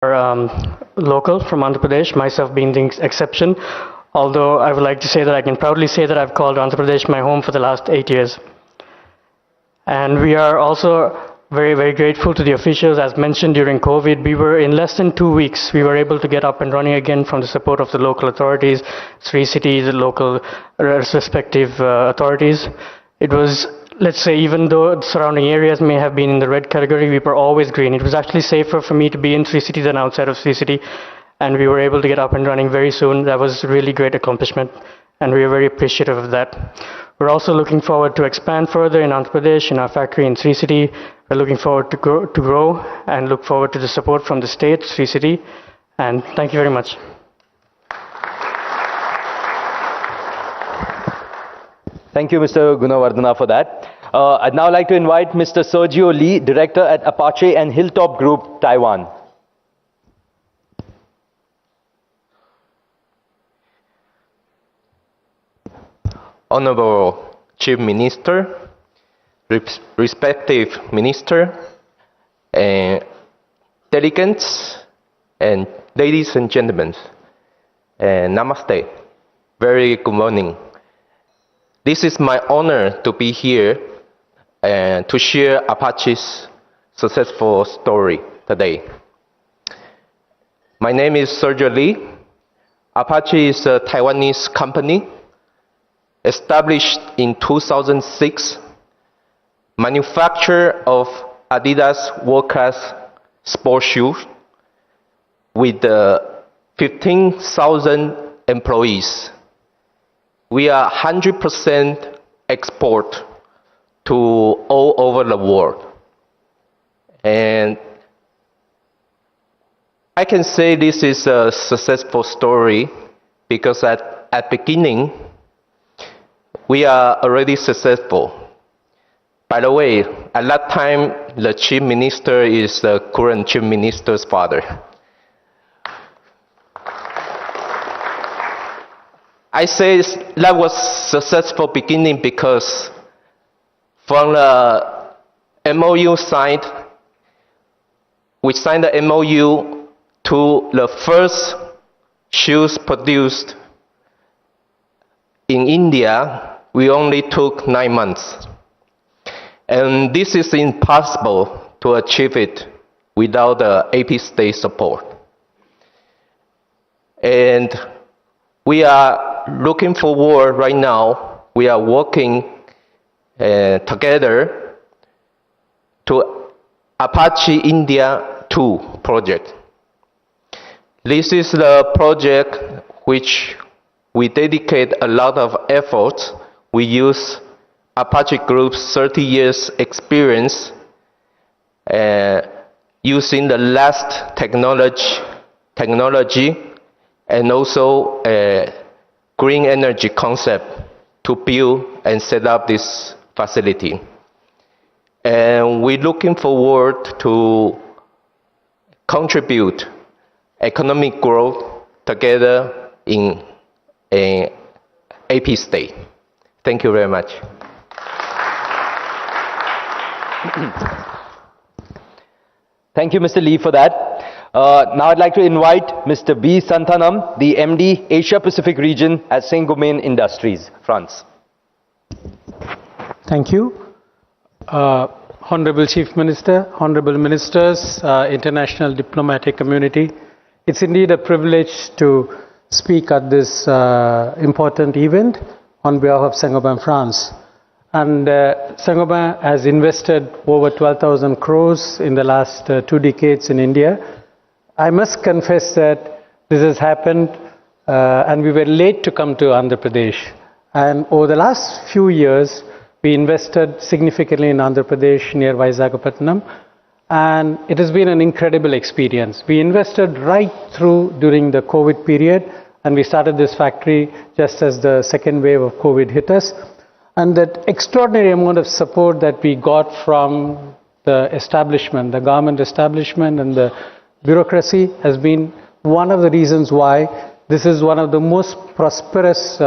are local from Andhra Pradesh, myself being the exception. Although I would like to say that I can proudly say that I've called Andhra Pradesh my home for the last 8 years. And we are also very, very grateful to the officials. As mentioned during COVID, we were in less than 2 weeks, we were able to get up and running again from the support of the local authorities, three cities, the local respective authorities. It was, let's say, even though the surrounding areas may have been in the red category, we were always green. It was actually safer for me to be in Sri City than outside of Sri City. And we were able to get up and running very soon. That was a really great accomplishment. And we are very appreciative of that. We're also looking forward to expand further in Andhra Pradesh, in our factory in Sri City. We're looking forward to grow and look forward to the support from the state, Sri City. And thank you very much. Thank you, Mr. Gunawardana, for that. I'd now like to invite Mr. Sergio Lee, Director at Apache and Hilltop Group, Taiwan. Honorable Chief Minister, respective Minister, and delegates, and ladies and gentlemen, namaste. Very good morning. This is my honor to be here and to share Apache's successful story today. My name is Sergio Lee. Apache is a Taiwanese company established in 2006, manufacturer of Adidas world-class sports shoes with 15,000 employees. We are 100% export to all over the world. And I can say this is a successful story because at beginning, we are already successful. By the way, at that time, the Chief Minister is the current Chief Minister's father. I say that was successful beginning because from the MOU signed, we signed the MOU to the first shoes produced in India, we only took 9 months. And this is impossible to achieve it without the AP state support. And we are looking forward right now, we are working together to Apache India 2 project. This is the project which we dedicate a lot of effort. We use Apache Group's 30 years experience using the last technology and also green energy concept to build and set up this facility. And we're looking forward to contribute economic growth together in an AP state. Thank you very much. Thank you, Mr. Lee, for that. Now I'd like to invite Mr. B. Santhanam, the MD, Asia Pacific region at Saint-Gobain Industries, France. Thank you. Honorable Chief Minister, Honorable Ministers, international diplomatic community, it's indeed a privilege to speak at this important event on behalf of Saint-Gobain France. And Saint-Gobain has invested over 12,000 crores in the last 2 decades in India. I must confess that this has happened and we were late to come to Andhra Pradesh. And over the last few years, we invested significantly in Andhra Pradesh near Visakhapatnam. And it has been an incredible experience. We invested right through during the COVID period, and we started this factory just as the second wave of COVID hit us. And that extraordinary amount of support that we got from the establishment, the government establishment and the bureaucracy has been one of the reasons why this is one of the most prosperous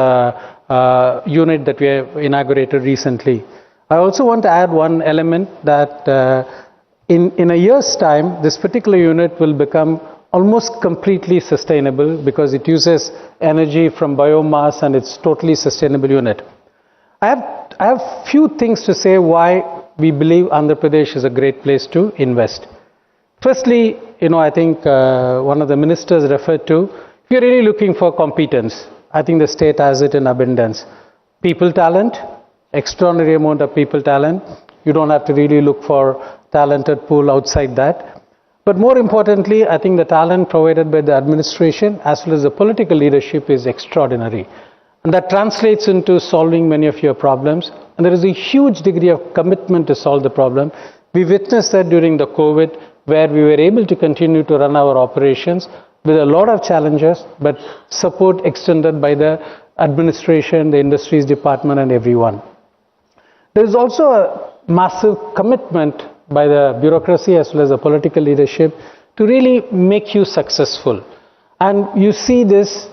unit that we have inaugurated recently. I also want to add one element that in a year's time, this particular unit will become almost completely sustainable because it uses energy from biomass and it's totally sustainable unit. I have few things to say why we believe Andhra Pradesh is a great place to invest. Firstly, I think one of the ministers referred to, if you're really looking for competence, I think the state has it in abundance. People talent, extraordinary amount of people talent. You don't have to really look for talented pool outside that. But more importantly, I think the talent provided by the administration as well as the political leadership is extraordinary. And that translates into solving many of your problems. And there is a huge degree of commitment to solve the problem. We witnessed that during the COVID, where we were able to continue to run our operations with a lot of challenges, but support extended by the administration, the industries department, and everyone. There is also a massive commitment by the bureaucracy as well as the political leadership to really make you successful. And you see this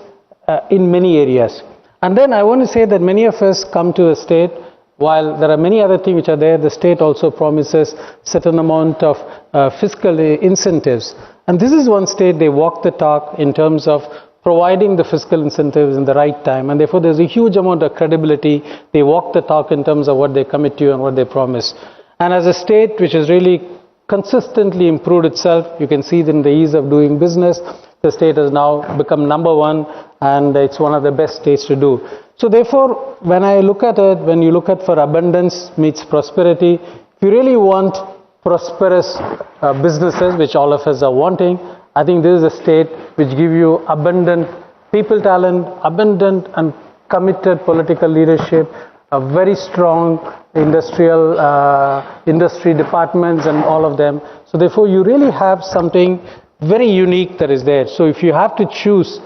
in many areas. And then I want to say that many of us come to a state, while there are many other things which are there, the state also promises certain amount of fiscal incentives. And this is one state they walk the talk in terms of providing the fiscal incentives in the right time. And therefore, there's a huge amount of credibility. They walk the talk in terms of what they commit to and what they promise. And as a state which has really consistently improved itself, you can see it in the ease of doing business. The state has now become #1, and it's one of the best states to do. So therefore, when I look at it, when you look at for abundance meets prosperity, if you really want prosperous businesses, which all of us are wanting, I think this is a state which gives you abundant people talent, abundant and committed political leadership, a very strong industry departments and all of them. So therefore, you really have something very unique that is there. So if you have to choose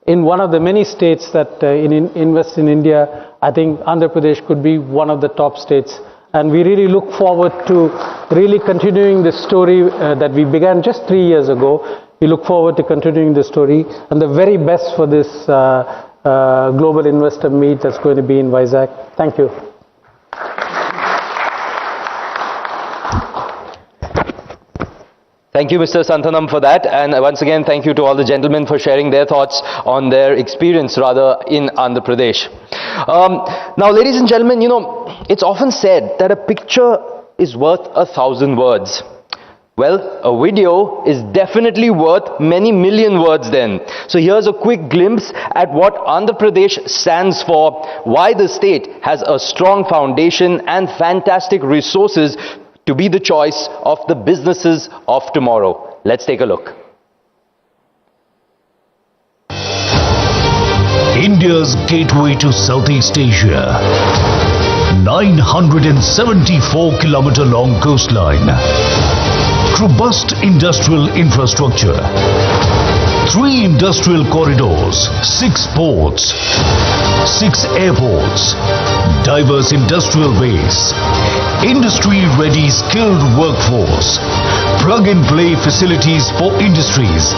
in one of the many states that invest in India, I think Andhra Pradesh could be one of the top states. And we really look forward to really continuing this story that we began just 3 years ago. We look forward to continuing the story, and the very best for this global investor meet that's going to be in Vizag. Thank you. Thank you, Mr. Santhanam, for that. And once again, thank you to all the gentlemen for sharing their thoughts on their experience, rather, in Andhra Pradesh. Now, ladies and gentlemen, it's often said that a picture is worth 1,000 words. Well, a video is definitely worth many million words then. So here's a quick glimpse at what Andhra Pradesh stands for, why the state has a strong foundation and fantastic resources to be the choice of the businesses of tomorrow. Let's take a look. India's gateway to Southeast Asia. 974-kilometer long coastline. Robust industrial infrastructure. 3 industrial corridors, 6 ports, 6 airports, diverse industrial base, industry-ready skilled workforce, plug-and-play facilities for industries.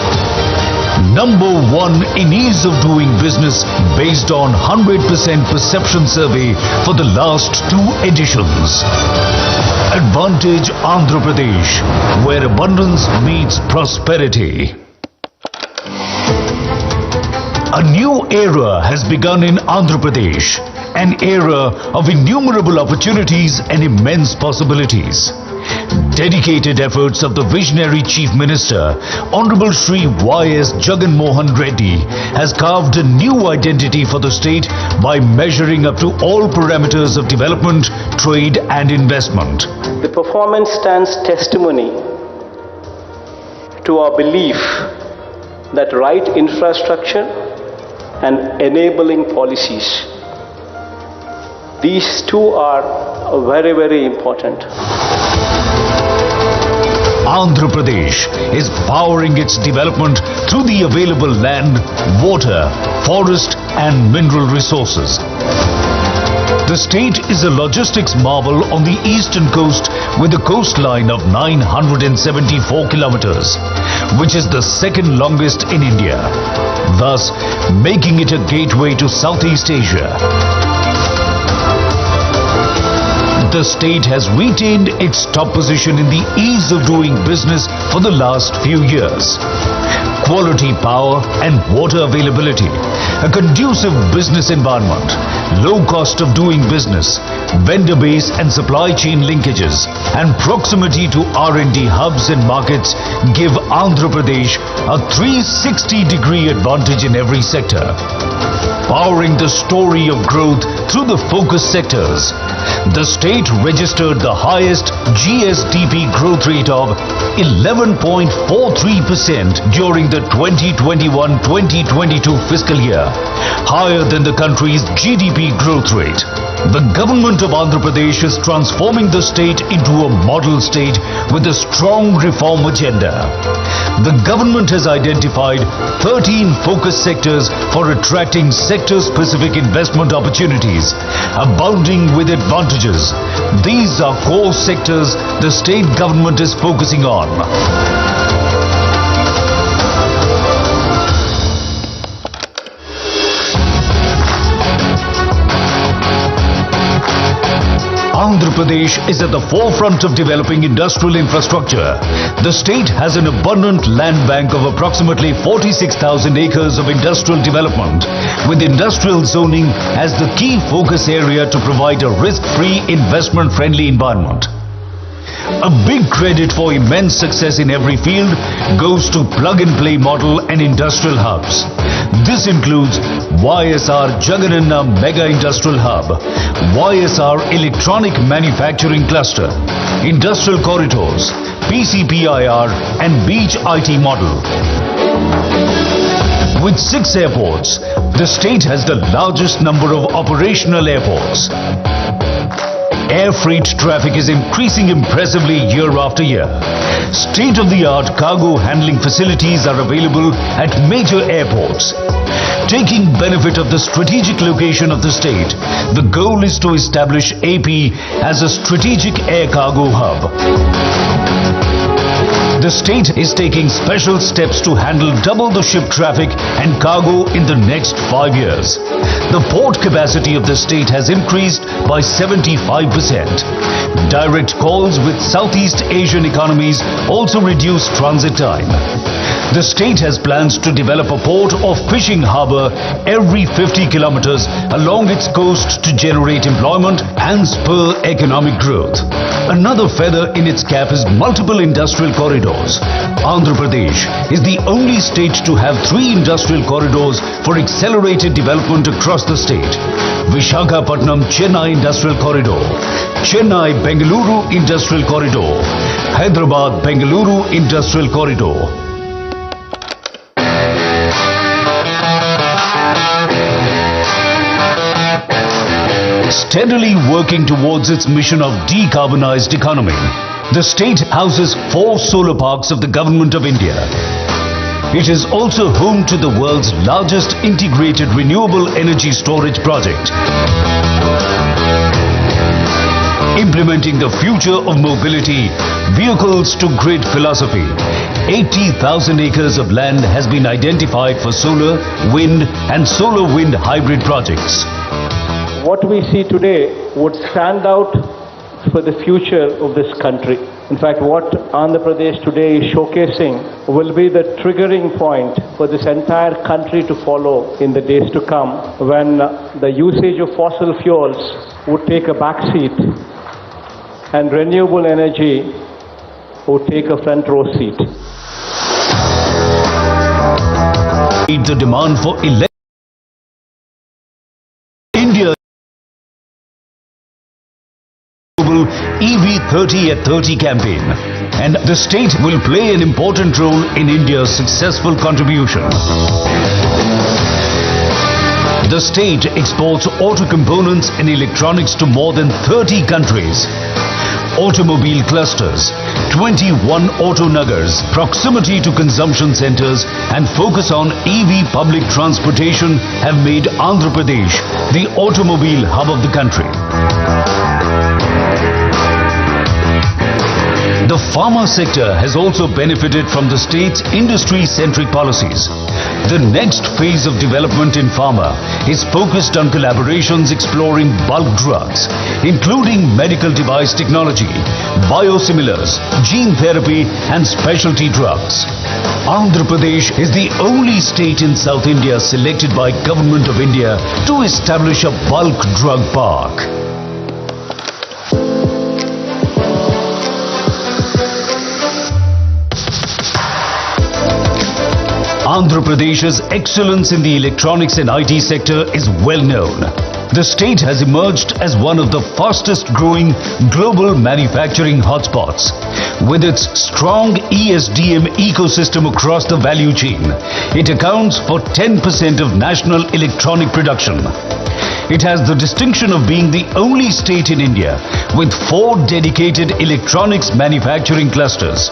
#1 in ease of doing business based on 100% perception survey for the last 2 editions. Advantage Andhra Pradesh, where abundance meets prosperity. A new era has begun in Andhra Pradesh, an era of innumerable opportunities and immense possibilities. Dedicated efforts of the visionary Chief Minister, Hon'ble Shri Y.S. Jagan Mohan Reddy, has carved a new identity for the state by measuring up to all parameters of development, trade and investment. The performance stands testimony to our belief that right infrastructure and enabling policies, these two are very, very important. Andhra Pradesh is powering its development through the available land, water, forest and mineral resources. The state is a logistics marvel on the eastern coast with a coastline of 974 kilometers, which is the second longest in India, thus making it a gateway to Southeast Asia. The state has retained its top position in the ease of doing business for the last few years. quality power and water availability, a conducive business environment, low cost of doing business, vendor base and supply chain linkages, and proximity to R&D hubs and markets give Andhra Pradesh a 360-degree advantage in every sector. Powering the story of growth through the focus sectors, the state registered the highest GSDP growth rate of 11.43% during the 2021-2022 fiscal year, higher than the country's GDP growth rate. The government of Andhra Pradesh is transforming the state into a model state with a strong reform agenda. The government has identified 13 focus sectors for attracting sector-specific investment opportunities, abounding with advantages. These are core sectors the state government is focusing on. Andhra Pradesh is at the forefront of developing industrial infrastructure. The state has an abundant land bank of approximately 46,000 acres of industrial development, with industrial zoning as the key focus area to provide a risk-free, investment-friendly environment. A big credit for immense success in every field goes to plug-and-play model and industrial hubs. This includes YSR Jagannath Mega Industrial Hub, YSR Electronic Manufacturing Cluster, Industrial Corridors, PCPIR and Beach IT model. With 6 airports, the state has the largest number of operational airports. Air freight traffic is increasing impressively year after year. State-of-the-art cargo handling facilities are available at major airports. Taking benefit of the strategic location of the state, the goal is to establish AP as a strategic air cargo hub. The state is taking special steps to handle double the ship traffic and cargo in the next 5 years. The port capacity of the state has increased by 75%. Direct calls with Southeast Asian economies also reduce transit time. The state has plans to develop a port or fishing harbour every 50 kilometers along its coast to generate employment and spur economic growth. Another feather in its cap is multiple industrial corridors. Andhra Pradesh is the only state to have 3 industrial corridors for accelerated development across the state. Visakhapatnam Chennai Industrial Corridor, Chennai Bengaluru Industrial Corridor, Hyderabad Bengaluru Industrial Corridor. Steadily working towards its mission of decarbonized economy, the state houses 4 solar parks of the Government of India. It is also home to the world's largest integrated renewable energy storage project. Implementing the future of mobility, vehicles to grid philosophy, 80,000 acres of land has been identified for solar, wind and solar wind hybrid projects. What we see today would stand out for the future of this country. In fact, what Andhra Pradesh today is showcasing will be the triggering point for this entire country to follow in the days to come, when the usage of fossil fuels would take a back seat and renewable energy would take a front row seat. The demand for electricity. India EV 30 at 30 campaign, and the state will play an important role in India's successful contribution. The state exports auto components and electronics to more than 30 countries. Automobile clusters, 21 auto nagars, proximity to consumption centers and focus on EV public transportation have made Andhra Pradesh the automobile hub of the country. The Pharma sector has also benefited from the state's industry-centric policies. The next phase of development in pharma is focused on collaborations exploring bulk drugs, including medical device technology, biosimilars, gene therapy and specialty drugs. Andhra Pradesh is the only state in South India selected by Government of India to establish a bulk drug park. Andhra Pradesh's excellence in the electronics and IT sector is well known. The state has emerged as one of the fastest growing global manufacturing hotspots. With its strong ESDM ecosystem across the value chain, it accounts for 10% of national electronic production. It has the distinction of being the only state in India with 4 dedicated electronics manufacturing clusters.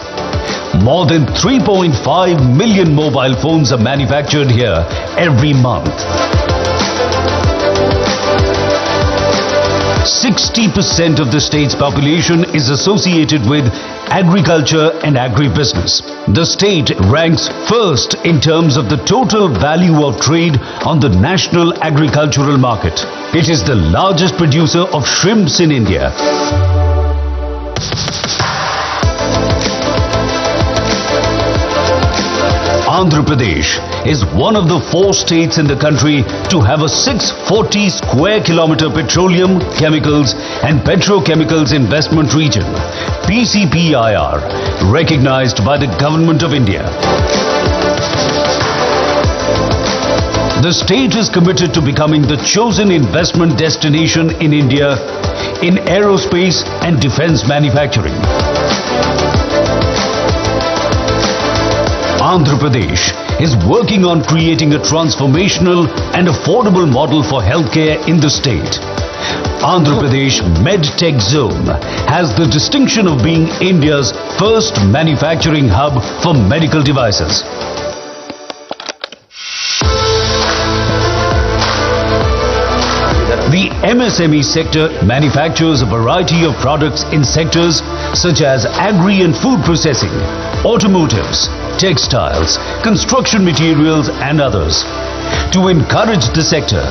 More than 3.5 million mobile phones are manufactured here every month. 60% of the state's population is associated with agriculture and agribusiness. The state ranks first in terms of the total value of trade on the national agricultural market. It is the largest producer of shrimps in India. Andhra Pradesh is one of the 4 states in the country to have a 640 square kilometer petroleum, chemicals and petrochemicals investment region, PCPIR, recognized by the Government of India. The state is committed to becoming the chosen investment destination in India in aerospace and defense manufacturing. Andhra Pradesh is working on creating a transformational and affordable model for healthcare in the state. Andhra Pradesh MedTech Zone has the distinction of being India's first manufacturing hub for medical devices. The MSME sector manufactures a variety of products in sectors such as agri and food processing, automotives, textiles, construction materials and others. To encourage the sector,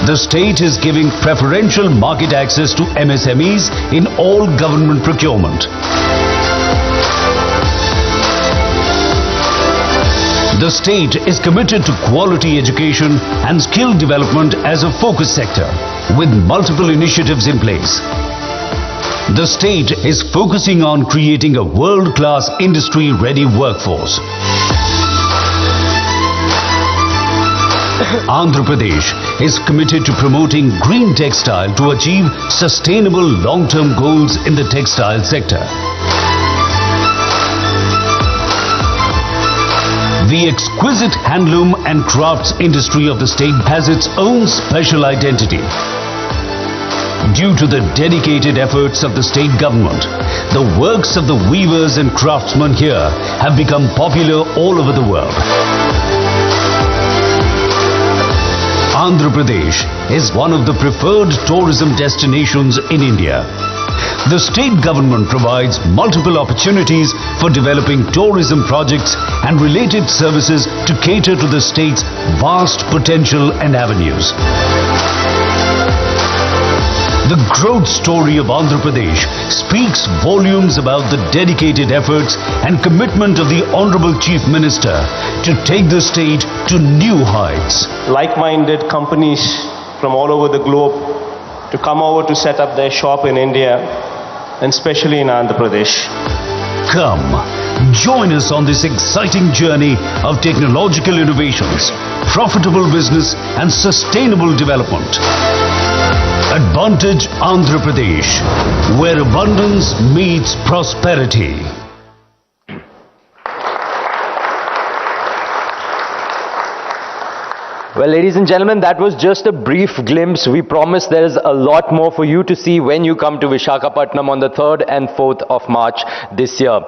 the state is giving preferential market access to MSMEs in all government procurement. The state is committed to quality education and skill development as a focus sector, with multiple initiatives in place. The state is focusing on creating a world-class industry-ready workforce. Andhra Pradesh is committed to promoting green textile to achieve sustainable long-term goals in the textile sector. The exquisite handloom and crafts industry of the state has its own special identity. Due to the dedicated efforts of the state government, the works of the weavers and craftsmen here have become popular all over the world. Andhra Pradesh is one of the preferred tourism destinations in India. The state government provides multiple opportunities for developing tourism projects and related services to cater to the state's vast potential and avenues. The growth story of Andhra Pradesh speaks volumes about the dedicated efforts and commitment of the Honorable Chief Minister to take the state to new heights. Like-minded companies from all over the globe to come over to set up their shop in India, and especially in Andhra Pradesh. Come, join us on this exciting journey of technological innovations, profitable business and sustainable development. Advantage Andhra Pradesh, where abundance meets prosperity. Well, ladies and gentlemen, that was just a brief glimpse. We promise there is a lot more for you to see when you come to Visakhapatnam on the 3rd and 4th of March this year.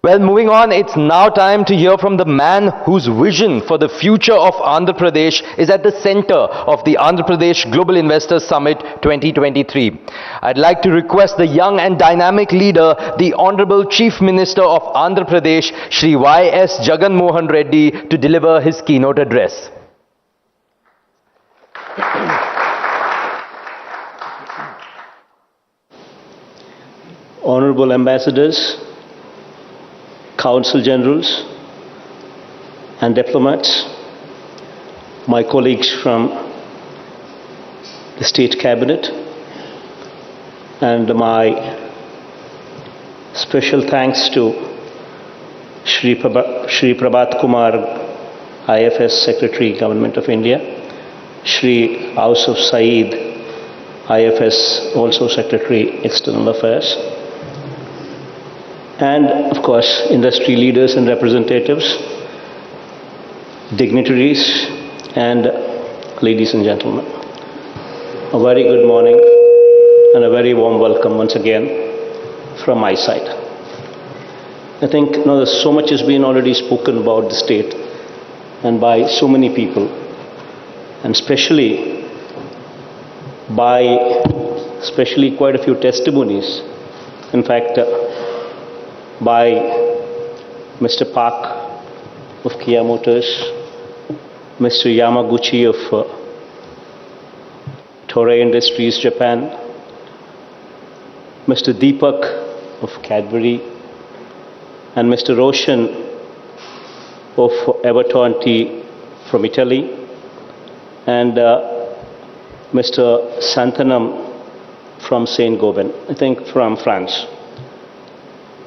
Well, moving on, it's now time to hear from the man whose vision for the future of Andhra Pradesh is at the center of the Andhra Pradesh Global Investors Summit 2023. I'd like to request the young and dynamic leader, the Honorable Chief Minister of Andhra Pradesh, Shri Y.S. Jagan Mohan Reddy, to deliver his keynote address. Honorable Ambassadors, Council Generals and diplomats, my colleagues from the State Cabinet, and my special thanks to Shri Prabhat Kumar, IFS Secretary, Government of India, Shri Ausuf Saeed, IFS also Secretary, External Affairs, and of course industry leaders and representatives, dignitaries, and ladies and gentlemen. A very good morning and a very warm welcome once again from my side. I think there's so much has been already spoken about the state and by so many people, and especially quite a few testimonies. In fact, by Mr. Park of Kia Motors, Mr. Yamaguchi of Toray Industries, Japan, Mr. Deepak of Cadbury, and Mr. Roshan of Everton Tea from Italy, and Mr. Santanam from Saint Gobain, I think from France.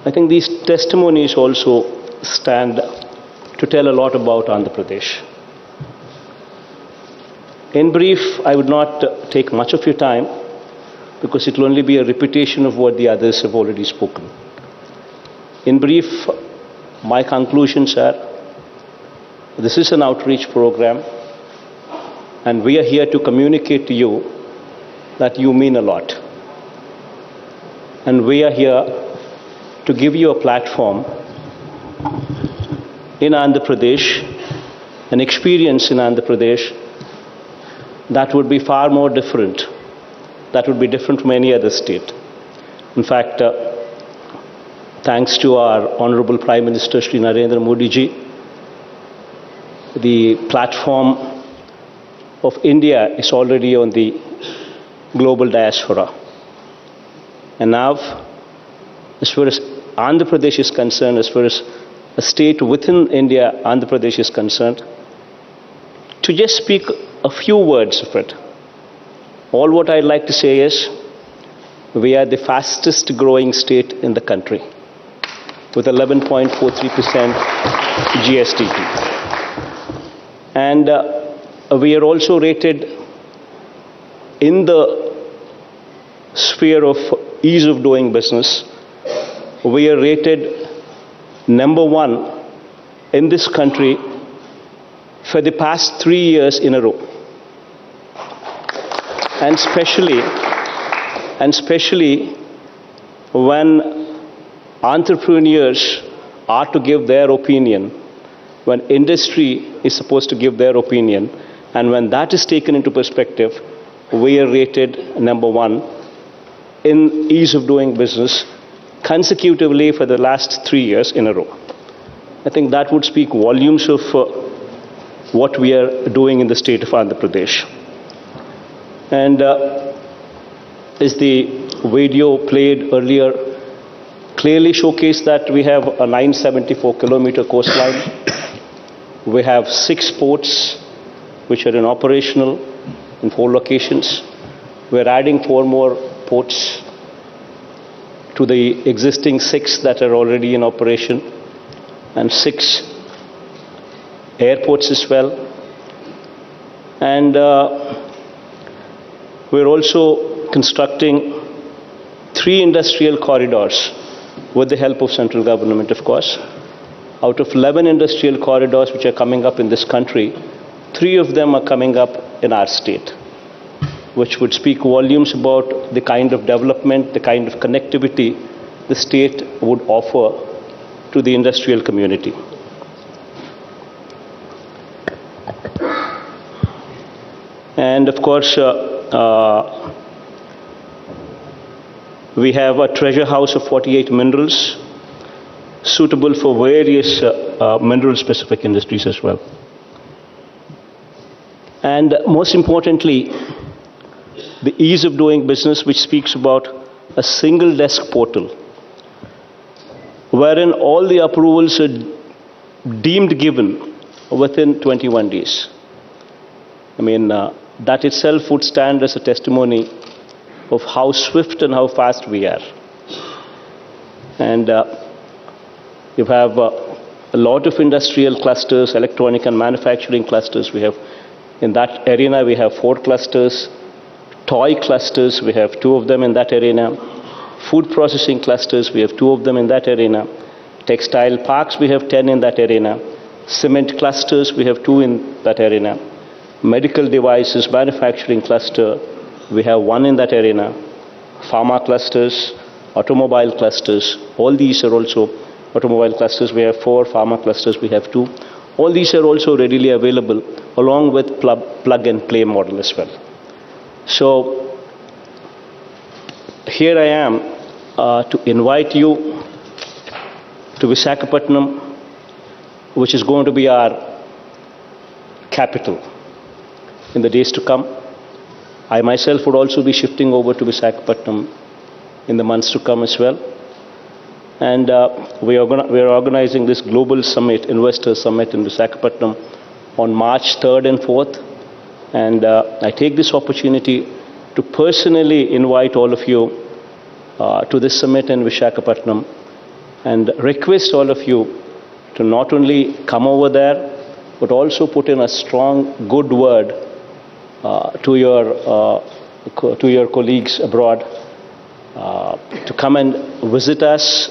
I think these testimonies also stand to tell a lot about Andhra Pradesh. In brief, I would not take much of your time because it will only be a repetition of what the others have already spoken. In brief, my conclusions are, this is an outreach program and we are here to communicate to you that you mean a lot. And we are here to give you a platform in Andhra Pradesh, an experience in Andhra Pradesh that would be far more different, that would be different from any other state. In fact, thanks to our Honorable Prime Minister Shri Narendra Modi ji, the platform of India is already on the global diaspora. And now, as far as Andhra Pradesh is concerned, as far as a state within India, Andhra Pradesh is concerned, to just speak a few words of it, all what I'd like to say is, we are the fastest growing state in the country with 11.43% GSDP. And we are also rated in the sphere of ease of doing business. We are rated #1 in this country for the past 3 years in a row. And especially when entrepreneurs are to give their opinion, when industry is supposed to give their opinion, and when that is taken into perspective, we are rated #1 in ease of doing business consecutively for the last 3 years in a row. I think that would speak volumes of what we are doing in the state of Andhra Pradesh. And as the video played earlier clearly showcased that we have a 974-kilometer coastline. We have 6 ports which are in operational in 4 locations. We're adding 4 more ports to the existing 6 that are already in operation, and 6 airports as well. And we're also constructing 3 industrial corridors with the help of central government, of course. Out of 11 industrial corridors which are coming up in this country, 3 of them are coming up in our state, which would speak volumes about the kind of development, the kind of connectivity the state would offer to the industrial community. And of course, we have a treasure house of 48 minerals suitable for various mineral-specific industries as well. And most importantly, the ease of doing business, which speaks about a single desk portal, wherein all the approvals are deemed given within 21 days. I mean, that itself would stand as a testimony of how swift and how fast we are. And you have a lot of industrial clusters, electronic and manufacturing clusters. We have, in that arena, we have 4 clusters. Toy clusters, we have 2 of them in that arena. Food processing clusters, we have 2 of them in that arena. Textile parks, we have 10 in that arena. Cement clusters, we have 2 in that arena. Medical devices manufacturing cluster, we have 1 in that arena. Pharma clusters, automobile clusters, all these are also automobile clusters. We have 4, pharma clusters, we have 2. All these are also readily available along with plug and play model as well. So here I am to invite you to Visakhapatnam, which is going to be our capital in the days to come. I myself would also be shifting over to Visakhapatnam in the months to come as well. And we are organizing this global summit, investor summit in Visakhapatnam on March 3rd and 4th. And I take this opportunity to personally invite all of you to this summit in Visakhapatnam and request all of you to not only come over there, but also put in a strong, good word to your colleagues abroad to come and visit us,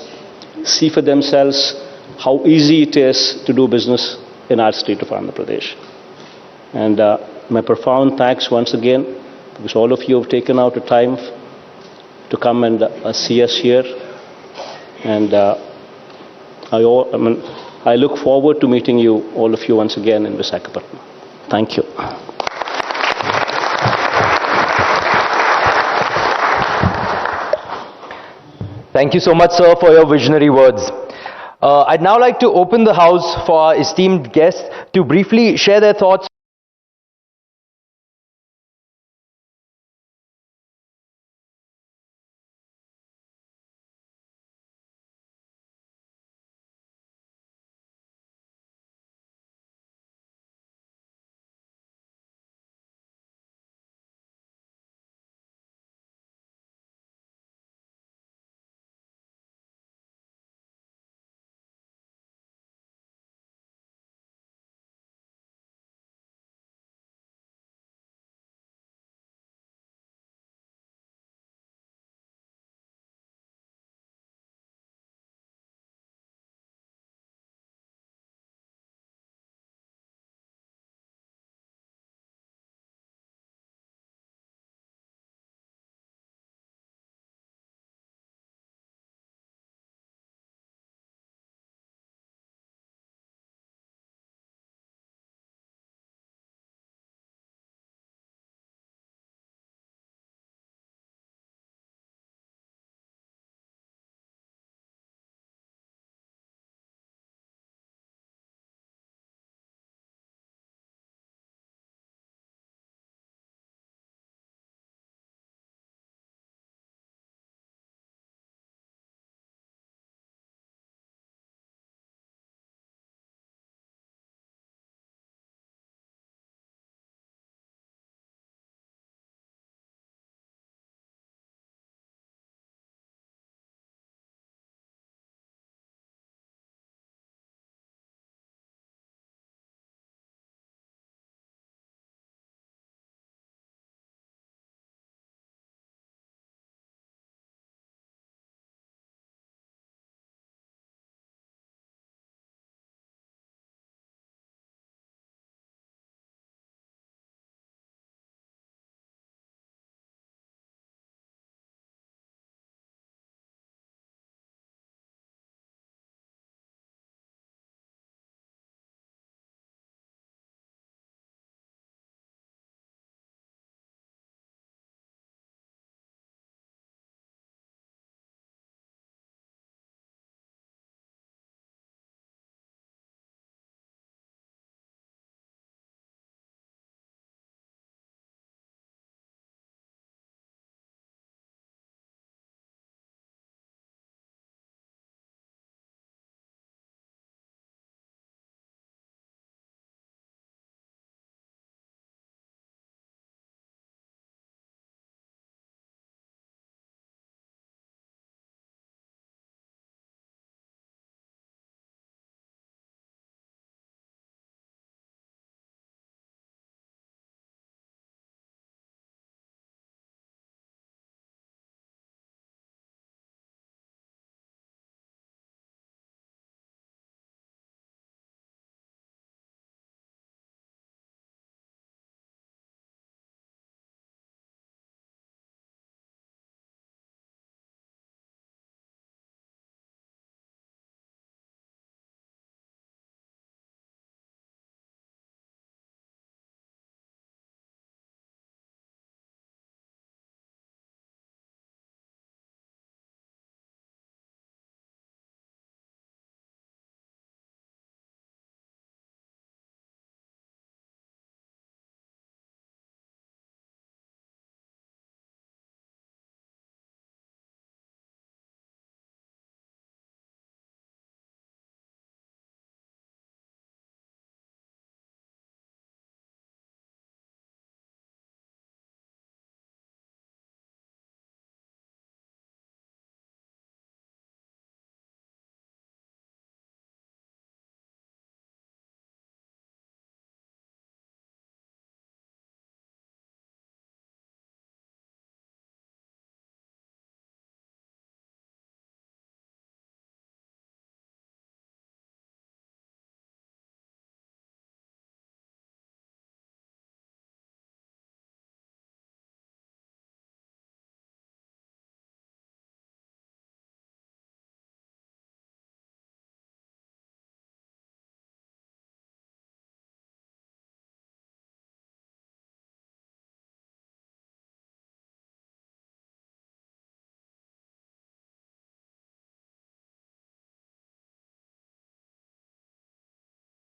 see for themselves how easy it is to do business in our state of Andhra Pradesh. And my profound thanks once again, because all of you have taken out the time to come and see us here. And I look forward to meeting you, all of you, once again in Visakhapatnam. Thank you. Thank you so much, sir, for your visionary words. I'd now like to open the house for our esteemed guests to briefly share their thoughts